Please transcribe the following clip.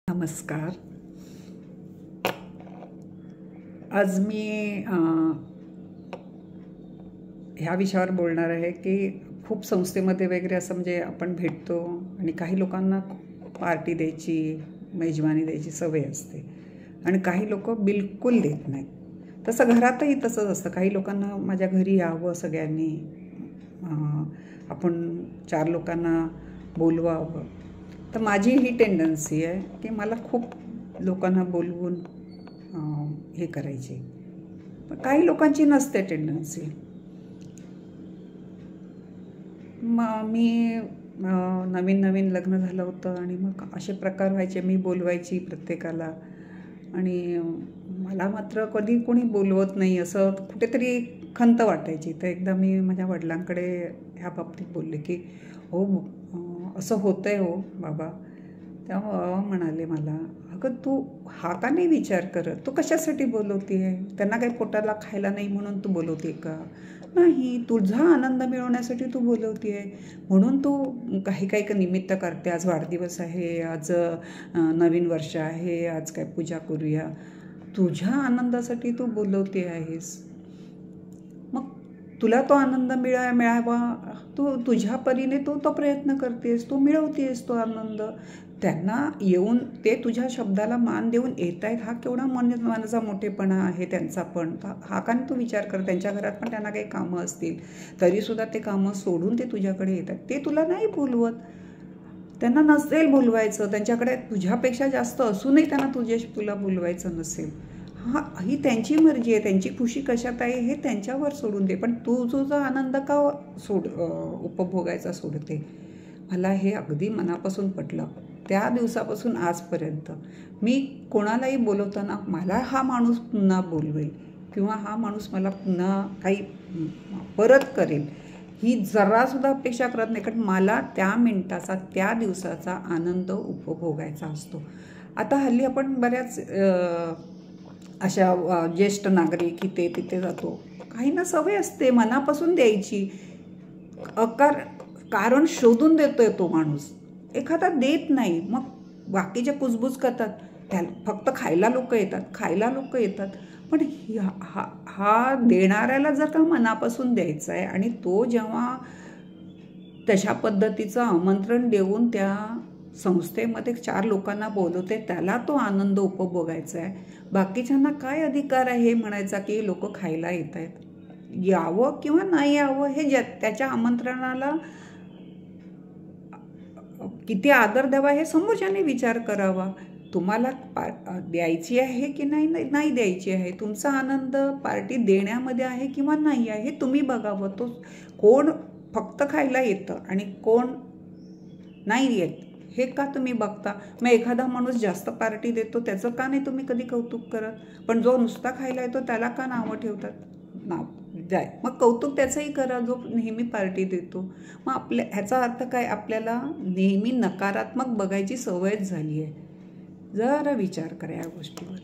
नमस्कार. आज मी ह्या विषयावर बोलणार आहे की खूप संस्थेमध्ये वगैरे असं म्हणजे आपण भेटतो आणि काही लोकांना पार्टी द्यायची, मेजवानी द्यायची सवय असते आणि काही लोक बिलकुल देत नाहीत. तसं घरातही तसंच असतं. काही लोकांना माझ्या घरी यावं सगळ्यांनी, आपण 4 लोकांना बोलवावं. तर माझी ही टेंडन्सी आहे की मला खूप लोकांना बोलवून हे करायचे. पण काही लोकांची नसते टेंडन्सी. मी नवीन लग्न झालं होतं आणि मग असे प्रकार व्हायचे. मी बोलवायची प्रत्येकाला आणि मला मात्र कधी कोणी बोलवत नाही असं कुठेतरी खंत वाटायची. तर एकदा मी माझ्या वडिलांकडे ह्या बाबतीत बोलले की हो, असं होतं आहे हो बाबा. तेव्हा म्हणाले मला, अगं तू हा का नाही विचार करत? तू कशासाठी बोलवते आहे? त्यांना काही पोटाला खायला नाही म्हणून तू बोलवते का? नाही, तुझा आनंद मिळवण्यासाठी तू बोलवते आहे. म्हणून तू काही निमित्त करते. आज वाढदिवस आहे, आज नवीन वर्ष आहे, आज काय पूजा करूया. तुझ्या आनंदासाठी तू बोलवते आहेस. मग तुला तो आनंद मिळावा, तू तुझ्या परीने तो प्रयत्न करतेस, तू मिळवतेस तो आनंद. त्यांना येऊन ते तुझ्या शब्दाला मान देऊन येत आहेत, हा केवढा मनाचा मोठेपणा आहे त्यांचा. पण हा का तू विचार कर, त्यांच्या घरात पण त्यांना काही कामं असतील, तरीसुद्धा ते कामं सोडून ते तुझ्याकडे येतात. ते तुला नाही बोलवत, त्यांना नसेल बोलवायचं, त्यांच्याकडे तुझ्यापेक्षा जास्त असूनही त्यांना तुला बोलवायचं नसेल. ही त्यांची मर्जी आहे, त्यांची खुशी कशात आहे हे त्यांच्यावर सोडून दे. पण तू तुझा आनंद का उपभोगायचा सोडते? मला हे अगदी मनापासून पटलं. त्या दिवसापासून आजपर्यंत मी कोणालाही बोलवताना मला हा माणूस पुन्हा बोलवेल किंवा हा माणूस मला पुन्हा काही परत करेल ही जरासुद्धा अपेक्षा करत नाही. कारण मला त्या मिनिटाचा, त्या दिवसाचा आनंद उपभोगायचा असतो. आता हल्ली आपण बऱ्याच अशा ज्येष्ठ नागरिक इथे तिथे जातो. काहींना सवय असते मनापासून द्यायची. कारण शोधून देतोय तो माणूस, एखादा देत नाही, मग बाकीचे कुजबूज करतात. फक्त खायला लोक येतात. पण हा देणाऱ्याला जर का मनापासून द्यायचा आहे आणि तो जेव्हा तशा पद्धतीचं आमंत्रण देऊन त्या संस्थेमध्ये 4 लोकांना बोलवते, त्याला तो आनंद उपभोगायचा आहे. बाकीच्यांना काय अधिकार आहे हे म्हणायचा की लोक खायला येत आहेत? यावं किंवा नाही यावं हे त्याच्या आमंत्रणाला किती आदर द्यावा हे समोरच्याने विचार करावा. तुम्हाला द्यायची आहे की नाही द्यायची आहे, तुमचा आनंद पार्टी देण्यामध्ये आहे किंवा नाही आहे हे तुम्ही बघावं. तो कोण फक्त खायला येतं आणि कोण नाही येत हे का तुम्ही बघता? मग एखादा माणूस जास्त पार्टी देतो त्याचं का नाही तुम्ही कधी कौतुक करत? पण जो नुसता खायला येतो त्याला का नावं ठेवतात? मग कौतुक त्याचंही करा जो नेहमी पार्टी देतो. मग ह्याचा अर्थ काय? आपल्याला नेहमी नकारात्मक बघायची सवयच झाली आहे. जरा विचार करा या गोष्टीवर.